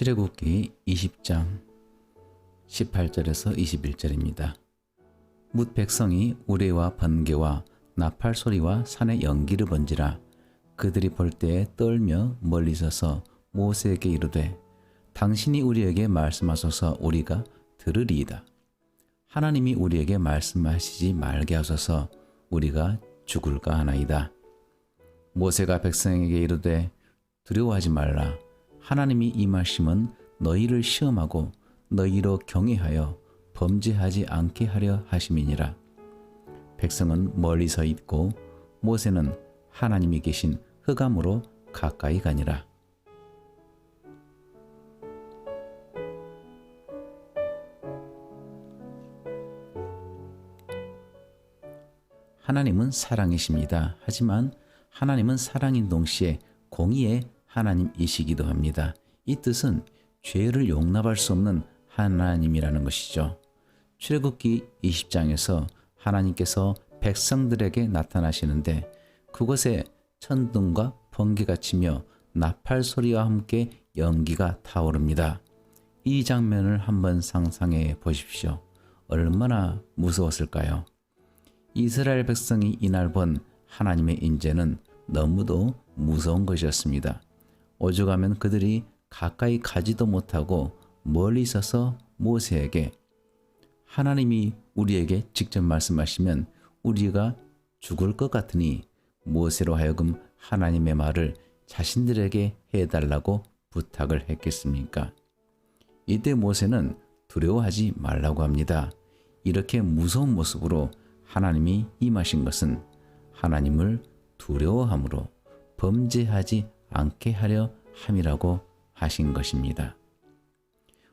출애굽기 20장 18절에서 21절입니다. 뭇 백성이 우레와 번개와 나팔 소리와 산의 연기를 번지라. 그들이 볼 때에 떨며 멀리 서서 모세에게 이르되 당신이 우리에게 말씀하소서 우리가 들으리이다. 하나님이 우리에게 말씀하시지 말게 하소서 우리가 죽을까 하나이다. 모세가 백성에게 이르되 두려워하지 말라. 하나님이 임하심은 너희를 시험하고 너희로 경외하여 범죄하지 않게 하려 하심이니라. 백성은 멀리 서 있고 모세는 하나님이 계신 흑암으로 가까이 가니라. 하나님은 사랑이십니다. 하지만 하나님은 사랑인 동시에 공의의 하나님이시기도 합니다. 이 뜻은 죄를 용납할 수 없는 하나님이라는 것이죠. 출애굽기 20장에서 하나님께서 백성들에게 나타나시는데 그곳에 천둥과 번개가 치며 나팔 소리와 함께 연기가 타오릅니다. 이 장면을 한번 상상해 보십시오. 얼마나 무서웠을까요? 이스라엘 백성이 이날 본 하나님의 인재는 너무도 무서운 것이었습니다. 오죽하면 그들이 가까이 가지도 못하고 멀리 서서 모세에게 하나님이 우리에게 직접 말씀하시면 우리가 죽을 것 같으니 모세로 하여금 하나님의 말을 자신들에게 해달라고 부탁을 했겠습니까? 이때 모세는 두려워하지 말라고 합니다. 이렇게 무서운 모습으로 하나님이 임하신 것은 하나님을 두려워함으로 범죄하지 않게 하려 함이라고 하신 것입니다.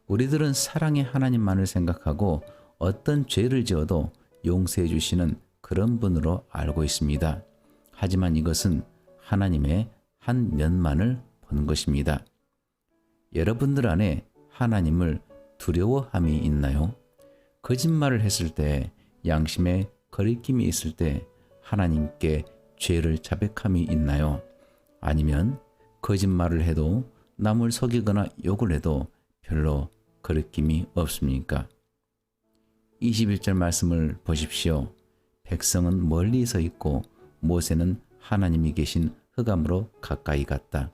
우리들은 사랑의 하나님만을 생각하고 어떤 죄를 지어도 용서해 주시는 그런 분으로 알고 있습니다. 하지만 이것은 하나님의 한 면만을 본 것입니다. 여러분들 안에 하나님을 두려워함이 있나요? 거짓말을 했을 때, 양심에 거리낌이 있을 때 하나님께 죄를 자백함이 있나요? 아니면 거짓말을 해도 남을 속이거나 욕을 해도 별로 거리낌이 없습니까? 21절 말씀을 보십시오. 백성은 멀리 서 있고 모세는 하나님이 계신 흑암으로 가까이 갔다.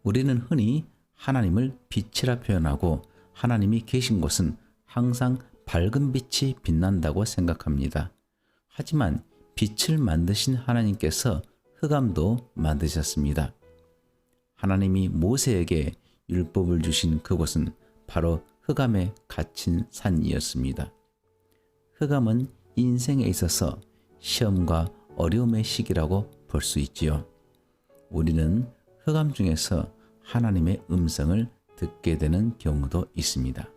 우리는 흔히 하나님을 빛이라 표현하고 하나님이 계신 곳은 항상 밝은 빛이 빛난다고 생각합니다. 하지만 빛을 만드신 하나님께서 흑암도 만드셨습니다. 하나님이 모세에게 율법을 주신 그곳은 바로 흑암에 갇힌 산이었습니다. 흑암은 인생에 있어서 시험과 어려움의 시기라고 볼 수 있지요. 우리는 흑암 중에서 하나님의 음성을 듣게 되는 경우도 있습니다.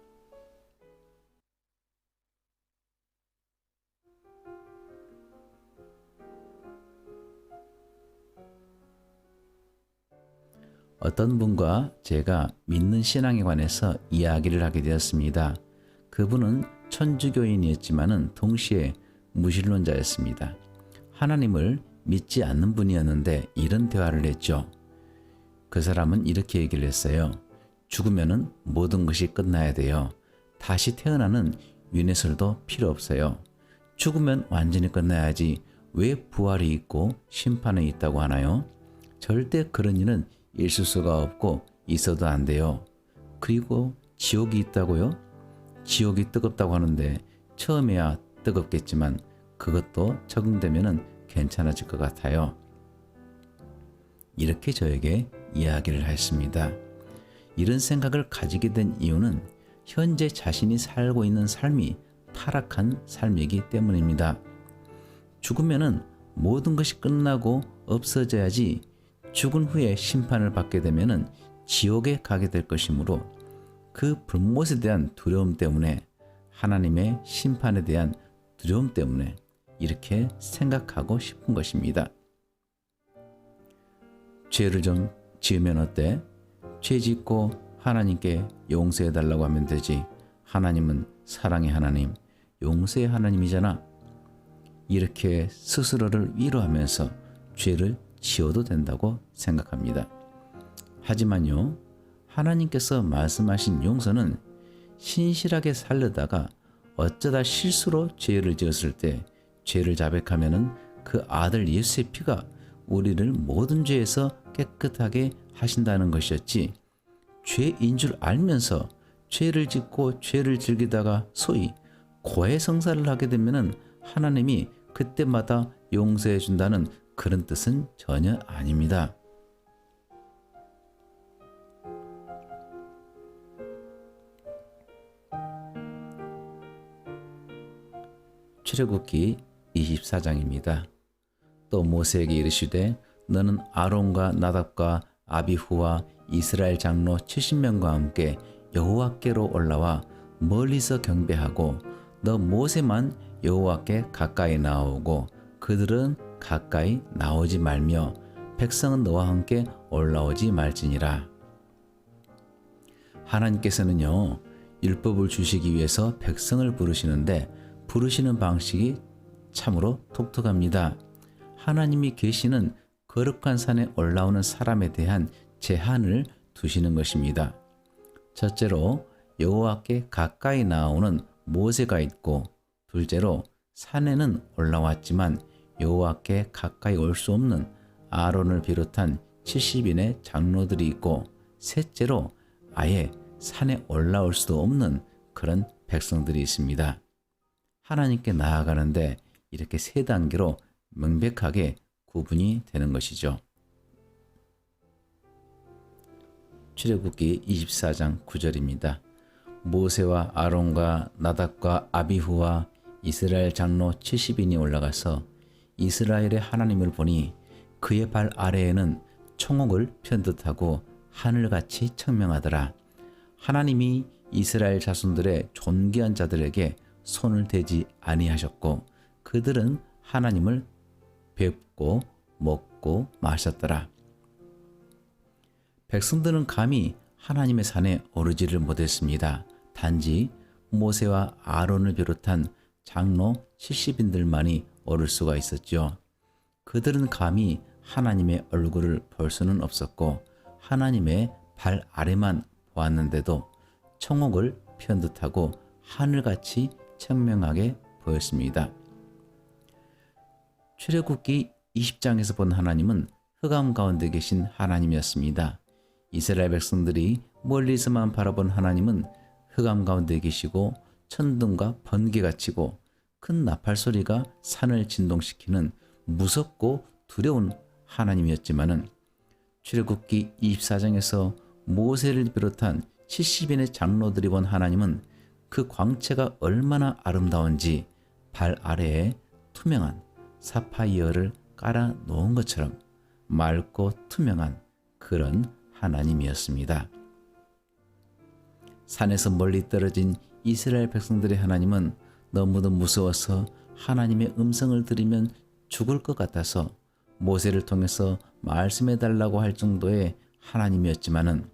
어떤 분과 제가 믿는 신앙에 관해서 이야기를 하게 되었습니다. 그분은 천주교인이었지만 동시에 무신론자였습니다. 하나님을 믿지 않는 분이었는데 이런 대화를 했죠. 그 사람은 이렇게 얘기를 했어요. 죽으면 모든 것이 끝나야 돼요. 다시 태어나는 윤회설도 필요 없어요. 죽으면 완전히 끝나야지 왜 부활이 있고 심판이 있다고 하나요? 절대 그런 일은 있을 수가 없고 있어도 안 돼요. 그리고 지옥이 있다고요? 지옥이 뜨겁다고 하는데 처음에야 뜨겁겠지만 그것도 적응되면 괜찮아질 것 같아요. 이렇게 저에게 이야기를 했습니다. 이런 생각을 가지게 된 이유는 현재 자신이 살고 있는 삶이 타락한 삶이기 때문입니다. 죽으면 모든 것이 끝나고 없어져야지 죽은 후에 심판을 받게 되면 지옥에 가게 될 것이므로 그 불못에 대한 두려움 때문에 하나님의 심판에 대한 두려움 때문에 이렇게 생각하고 싶은 것입니다. 죄를 좀 지으면 어때? 죄 짓고 하나님께 용서해 달라고 하면 되지. 하나님은 사랑의 하나님, 용서의 하나님이잖아. 이렇게 스스로를 위로하면서 죄를 지어도 된다고 생각합니다. 하지만요, 하나님께서 말씀하신 용서는 신실하게 살려다가 어쩌다 실수로 죄를 지었을 때 죄를 자백하면은 그 아들 예수의 피가 우리를 모든 죄에서 깨끗하게 하신다는 것이었지, 죄인 줄 알면서 죄를 짓고 죄를 즐기다가 소위 고해성사를 하게 되면은 하나님이 그때마다 용서해 준다는 그런 뜻은 전혀 아닙니다. 출애굽기 24장입니다. 또 모세에게 이르시되 너는 아론과 나답과 아비후와 이스라엘 장로 70명과 함께 여호와께로 올라와 멀리서 경배하고 너 모세만 여호와께 가까이 나오고 그들은 가까이 나오지 말며 백성은 너와 함께 올라오지 말지니라. 하나님께서는요, 율법을 주시기 위해서 백성을 부르시는데 부르시는 방식이 참으로 독특합니다. 하나님이 계시는 거룩한 산에 올라오는 사람에 대한 제한을 두시는 것입니다. 첫째로 여호와께 가까이 나오는 모세가 있고, 둘째로 산에는 올라왔지만 여호와께 가까이 올 수 없는 아론을 비롯한 70인의 장로들이 있고, 셋째로 아예 산에 올라올 수도 없는 그런 백성들이 있습니다. 하나님께 나아가는데 이렇게 세 단계로 명백하게 구분이 되는 것이죠. 출애굽기 24장 9절입니다. 모세와 아론과 나답과 아비후와 이스라엘 장로 70인이 올라가서 이스라엘의 하나님을 보니 그의 발 아래에는 총옥을 편듯하고 하늘같이 청명하더라. 하나님이 이스라엘 자손들의 존귀한 자들에게 손을 대지 아니하셨고 그들은 하나님을 뵙고 먹고 마셨더라. 백성들은 감히 하나님의 산에 오르지를 못했습니다. 단지 모세와 아론을 비롯한 장로 70인들만이 오를 수가 있었죠. 그들은 감히 하나님의 얼굴을 볼 수는 없었고 하나님의 발 아래만 보았는데도 청옥을 편듯하고 하늘같이 청명하게 보였습니다. 출애굽기 20장에서 본 하나님은 흑암 가운데 계신 하나님이었습니다. 이스라엘 백성들이 멀리서만 바라본 하나님은 흑암 가운데 계시고 천둥과 번개가 치고 큰 나팔 소리가 산을 진동시키는 무섭고 두려운 하나님이었지만은 출애굽기 24장에서 모세를 비롯한 70인의 장로들이 본 하나님은 그 광채가 얼마나 아름다운지 발 아래에 투명한 사파이어를 깔아 놓은 것처럼 맑고 투명한 그런 하나님이었습니다. 산에서 멀리 떨어진 이스라엘 백성들의 하나님은 너무도 무서워서 하나님의 음성을 들으면 죽을 것 같아서 모세를 통해서 말씀해 달라고 할 정도의 하나님이었지만은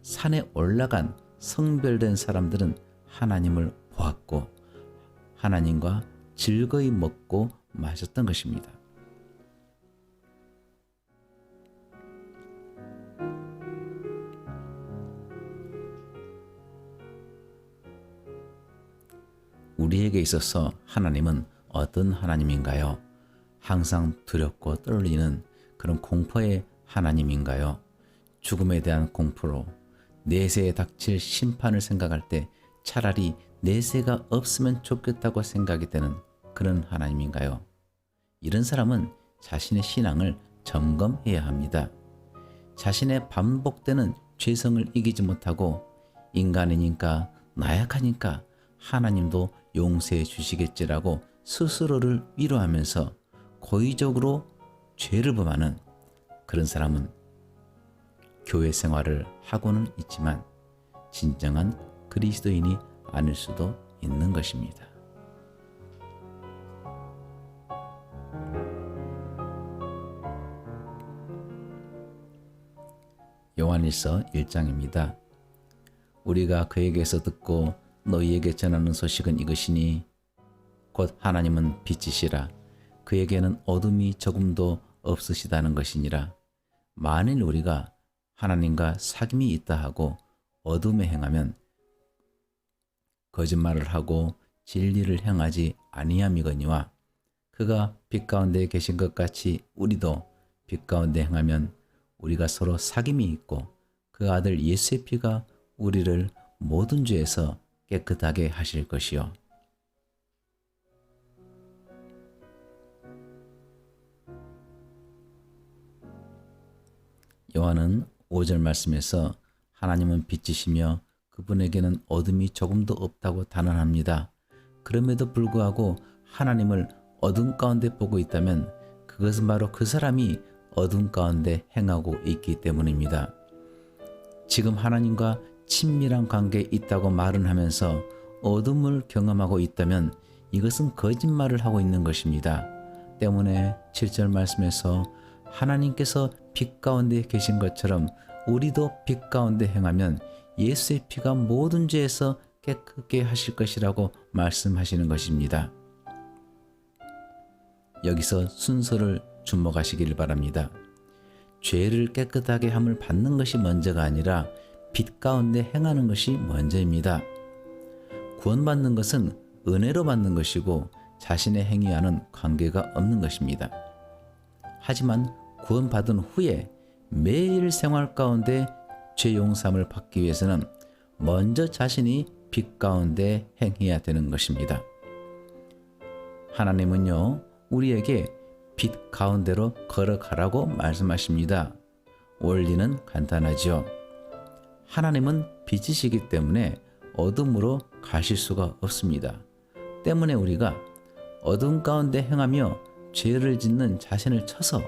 산에 올라간 성별된 사람들은 하나님을 보았고 하나님과 즐거이 먹고 마셨던 것입니다. 우리에게 있어서 하나님은 어떤 하나님인가요? 항상 두렵고 떨리는 그런 공포의 하나님인가요? 죽음에 대한 공포로 내세에 닥칠 심판을 생각할 때 차라리 내세가 없으면 좋겠다고 생각이 되는 그런 하나님인가요? 이런 사람은 자신의 신앙을 점검해야 합니다. 자신의 반복되는 죄성을 이기지 못하고 인간이니까 나약하니까 하나님도 용서해 주시겠지라고 스스로를 위로하면서 고의적으로 죄를 범하는 그런 사람은 교회 생활을 하고는 있지만 진정한 그리스도인이 아닐 수도 있는 것입니다. 요한일서 1장입니다. 우리가 그에게서 듣고 너희에게 전하는 소식은 이것이니 곧 하나님은 빛이시라 그에게는 어둠이 조금도 없으시다는 것이니라. 만일 우리가 하나님과 사귐이 있다 하고 어둠에 행하면 거짓말을 하고 진리를 행하지 아니함이거니와 그가 빛 가운데 계신 것 같이 우리도 빛 가운데 행하면 우리가 서로 사귐이 있고 그 아들 예수의 피가 우리를 모든 죄에서 깨끗하게 하실 것이요. 요한은 5절 말씀에서 하나님은 빛이시며 그분에게는 어둠이 조금도 없다고 단언합니다. 그럼에도 불구하고 하나님을 어둠 가운데 보고 있다면 그것은 바로 그 사람이 어둠 가운데 행하고 있기 때문입니다. 지금 하나님과 친밀한 관계에 있다고 말은 하면서 어둠을 경험하고 있다면 이것은 거짓말을 하고 있는 것입니다. 때문에 7절 말씀에서 하나님께서 빛 가운데 계신 것처럼 우리도 빛 가운데 행하면 예수의 피가 모든 죄에서 깨끗게 하실 것이라고 말씀하시는 것입니다. 여기서 순서를 주목하시길 바랍니다. 죄를 깨끗하게 함을 받는 것이 먼저가 아니라 빛 가운데 행하는 것이 먼저입니다. 구원받는 것은 은혜로 받는 것이고 자신의 행위와는 관계가 없는 것입니다. 하지만 구원받은 후에 매일 생활 가운데 죄 용서함을 받기 위해서는 먼저 자신이 빛 가운데 행해야 되는 것입니다. 하나님은요, 우리에게 빛 가운데로 걸어가라고 말씀하십니다. 원리는 간단하죠. 하나님은 빛이시기 때문에 어둠으로 가실 수가 없습니다. 때문에 우리가 어둠 가운데 행하며 죄를 짓는 자신을 쳐서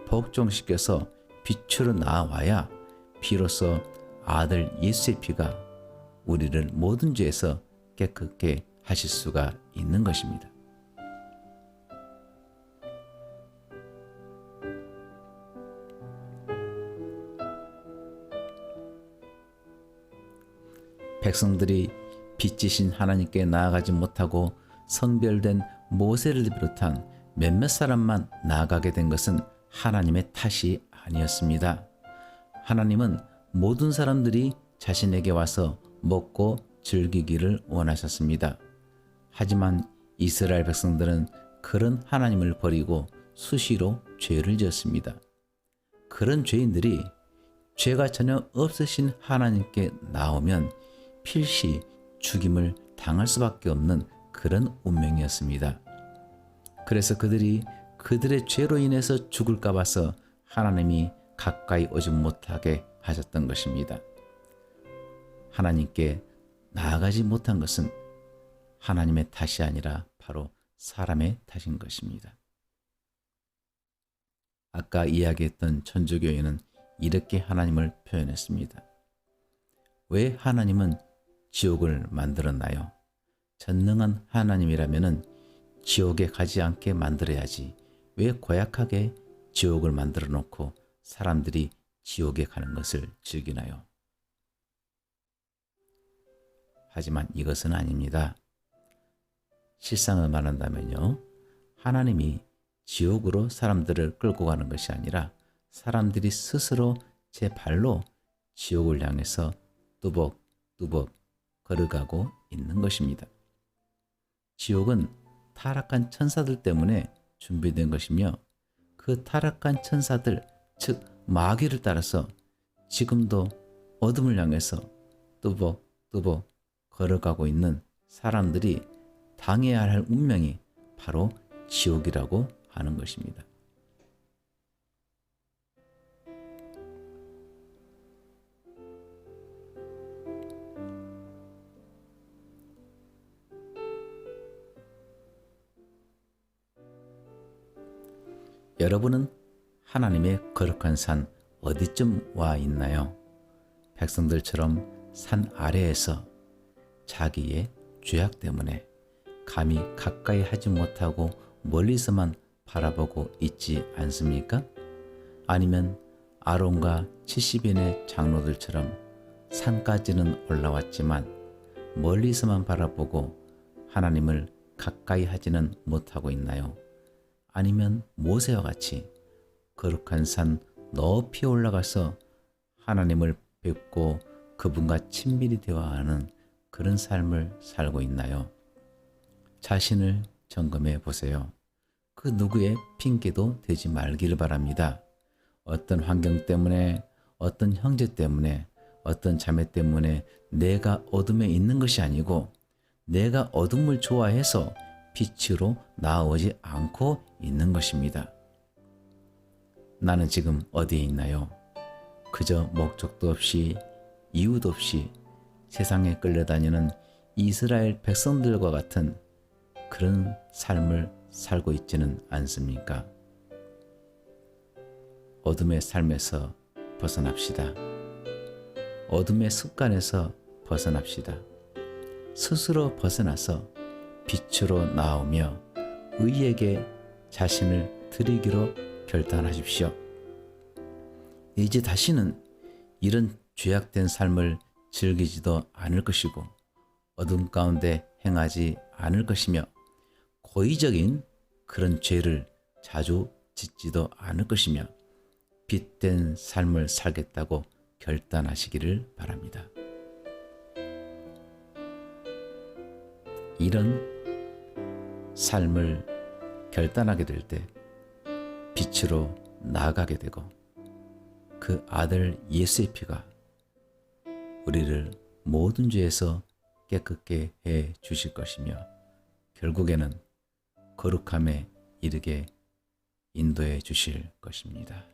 복종시켜서 빛으로 나와야 비로소 아들 예수의 피가 우리를 모든 죄에서 깨끗게 하실 수가 있는 것입니다. 백성들이 빛이신 하나님께 나아가지 못하고 성별된 모세를 비롯한 몇몇 사람만 나아가게 된 것은 하나님의 탓이 아니었습니다. 하나님은 모든 사람들이 자신에게 와서 먹고 즐기기를 원하셨습니다. 하지만 이스라엘 백성들은 그런 하나님을 버리고 수시로 죄를 지었습니다. 그런 죄인들이 죄가 전혀 없으신 하나님께 나오면 필시 죽임을 당할 수밖에 없는 그런 운명이었습니다. 그래서 그들이 그들의 죄로 인해서 죽을까 봐서 하나님이 가까이 오지 못하게 하셨던 것입니다. 하나님께 나아가지 못한 것은 하나님의 탓이 아니라 바로 사람의 탓인 것입니다. 아까 이야기했던 천주교인은 이렇게 하나님을 표현했습니다. 왜 하나님은 지옥을 만들었나요? 전능한 하나님이라면 지옥에 가지 않게 만들어야지 왜 고약하게 지옥을 만들어 놓고 사람들이 지옥에 가는 것을 즐기나요? 하지만 이것은 아닙니다. 실상을 말한다면요, 하나님이 지옥으로 사람들을 끌고 가는 것이 아니라 사람들이 스스로 제 발로 지옥을 향해서 뚜벅뚜벅 걸어가고 있는 것입니다. 지옥은 타락한 천사들 때문에 준비된 것이며 그 타락한 천사들, 즉 마귀를 따라서 지금도 어둠을 향해서 뚜벅뚜벅 걸어가고 있는 사람들이 당해야 할 운명이 바로 지옥이라고 하는 것입니다. 여러분은 하나님의 거룩한 산 어디쯤 와 있나요? 백성들처럼 산 아래에서 자기의 죄악 때문에 감히 가까이 하지 못하고 멀리서만 바라보고 있지 않습니까? 아니면 아론과 70인의 장로들처럼 산까지는 올라왔지만 멀리서만 바라보고 하나님을 가까이 하지는 못하고 있나요? 아니면 모세와 같이 거룩한 산 높이 올라가서 하나님을 뵙고 그분과 친밀히 대화하는 그런 삶을 살고 있나요? 자신을 점검해 보세요. 그 누구의 핑계도 되지 말기를 바랍니다. 어떤 환경 때문에, 어떤 형제 때문에, 어떤 자매 때문에 내가 어둠에 있는 것이 아니고 내가 어둠을 좋아해서 빛으로 나오지 않고 있는 것입니다. 나는 지금 어디에 있나요? 그저 목적도 없이 이유도 없이 세상에 끌려다니는 이스라엘 백성들과 같은 그런 삶을 살고 있지는 않습니까? 어둠의 삶에서 벗어납시다. 어둠의 습관에서 벗어납시다. 스스로 벗어나서 빛으로 나오며 의에게 자신을 드리기로 결단하십시오. 이제 다시는 이런 죄악된 삶을 즐기지도 않을 것이고 어둠 가운데 행하지 않을 것이며 고의적인 그런 죄를 자주 짓지도 않을 것이며 빛된 삶을 살겠다고 결단하시기를 바랍니다. 이런 삶을 결단하게 될 때 빛으로 나아가게 되고 그 아들 예수의 피가 우리를 모든 죄에서 깨끗게 해 주실 것이며 결국에는 거룩함에 이르게 인도해 주실 것입니다.